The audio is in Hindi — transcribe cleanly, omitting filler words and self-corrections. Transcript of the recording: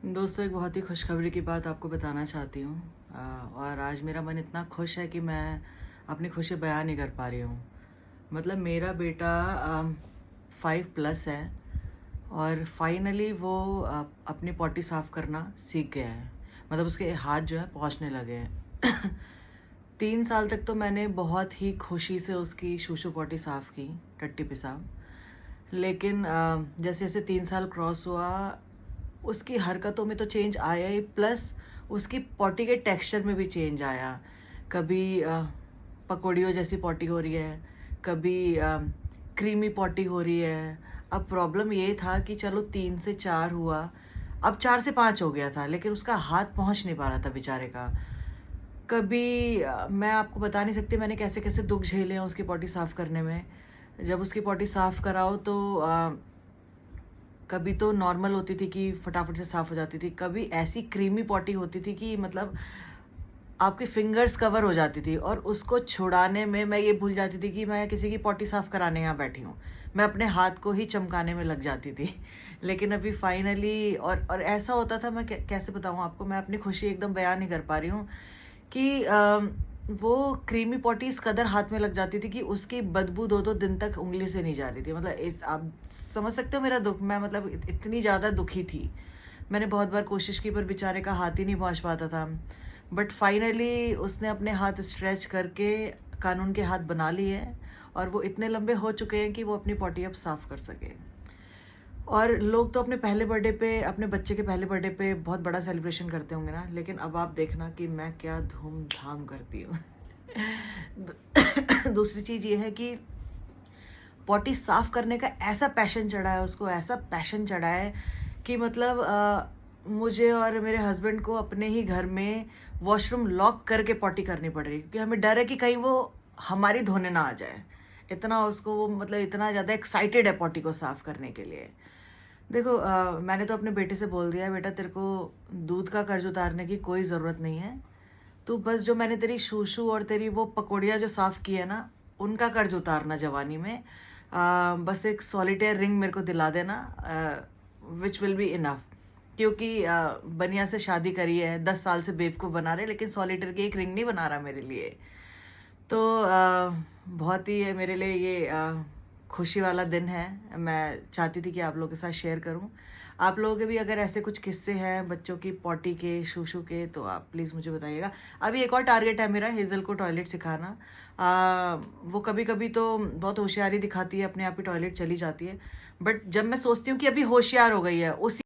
दोस्तों, एक बहुत ही खुशखबरी की बात आपको बताना चाहती हूँ। और आज मेरा मन इतना खुश है कि मैं अपनी खुशी बयान नहीं कर पा रही हूँ। मतलब मेरा बेटा 5+ है और फाइनली वो अपनी पॉटी साफ़ करना सीख गया है। मतलब उसके हाथ जो है पहुँचने लगे हैं। 3 साल तक तो मैंने बहुत ही खुशी से उसकी शूशु पॉटी साफ़ की, टट्टी पेशाब। लेकिन जैसे जैसे 3 साल क्रॉस हुआ, उसकी हरकतों में तो चेंज आया ही, प्लस उसकी पॉटी के टेक्सचर में भी चेंज आया। कभी पकौड़ियों जैसी पॉटी हो रही है, कभी क्रीमी पॉटी हो रही है। अब प्रॉब्लम ये था कि चलो 3 से 4 हुआ, अब 4 से 5 हो गया था, लेकिन उसका हाथ पहुंच नहीं पा रहा था बेचारे का। कभी मैं आपको बता नहीं सकती मैंने कैसे कैसे दुख झेले हैं उसकी पॉटी साफ़ करने में। जब उसकी पॉटी साफ़ कराओ तो कभी तो नॉर्मल होती थी कि फटाफट से साफ़ हो जाती थी, कभी ऐसी क्रीमी पॉटी होती थी कि मतलब आपकी फिंगर्स कवर हो जाती थी, और उसको छुड़ाने में मैं ये भूल जाती थी कि मैं किसी की पॉटी साफ़ कराने यहाँ बैठी हूँ। मैं अपने हाथ को ही चमकाने में लग जाती थी। लेकिन अभी फाइनली और ऐसा होता था, मैं कैसे बताऊँ आपको, मैं अपनी खुशी एकदम बयान नहीं कर पा रही हूँ कि वो क्रीमी पॉटी इस कदर हाथ में लग जाती थी कि उसकी बदबू 2-2 दिन तक उंगली से नहीं जा रही थी। मतलब इस आप समझ सकते हो मेरा दुख। मैं मतलब इतनी ज़्यादा दुखी थी। मैंने बहुत बार कोशिश की पर बेचारे का हाथ ही नहीं पहुंच पाता था। बट फाइनली उसने अपने हाथ स्ट्रेच करके कानून के हाथ बना लिए हैं, और वो इतने लंबे हो चुके हैं कि वो अपनी पॉटी अब साफ़ कर सके। और लोग तो अपने पहले बर्थडे पे, अपने बच्चे के पहले बर्थडे पे बहुत बड़ा सेलिब्रेशन करते होंगे ना, लेकिन अब आप देखना कि मैं क्या धूमधाम करती हूँ। दूसरी चीज़ ये है कि पॉटी साफ़ करने का ऐसा पैशन चढ़ा है उसको, ऐसा पैशन चढ़ा है कि मतलब मुझे और मेरे हस्बैंड को अपने ही घर में वॉशरूम लॉक करके पॉटी करनी पड़ रही है, क्योंकि हमें डर है कि कहीं वो हमारी धोने ना आ जाए। इतना उसको वो मतलब इतना ज़्यादा एक्साइटेड है पॉटी को साफ़ करने के लिए। देखो, मैंने तो अपने बेटे से बोल दिया है, बेटा तेरे को दूध का कर्ज उतारने की कोई ज़रूरत नहीं है। तू बस जो मैंने तेरी शूशू और तेरी वो पकौड़ियाँ जो साफ़ की है ना, उनका कर्ज उतारना जवानी में। बस एक सॉलिटेयर रिंग मेरे को दिला देना, विच विल बी इनफ। क्योंकि बनिया से शादी करी है, 10 साल से बेवकूफ़ बना रहे, लेकिन सॉलिटेयर की एक रिंग नहीं बना रहा मेरे लिए। तो बहुत ही है मेरे लिए ये खुशी वाला दिन है। मैं चाहती थी कि आप लोगों के साथ शेयर करूं। आप लोगों के भी अगर ऐसे कुछ किस्से हैं बच्चों की पॉटी के, शूशू के, तो आप प्लीज़ मुझे बताइएगा। अभी एक और टारगेट है मेरा, हेज़ल को टॉयलेट सिखाना। वो कभी कभी तो बहुत होशियारी दिखाती है, अपने आप ही टॉयलेट चली जाती है, बट जब मैं सोचती हूँ कि अभी होशियार हो गई है, उसी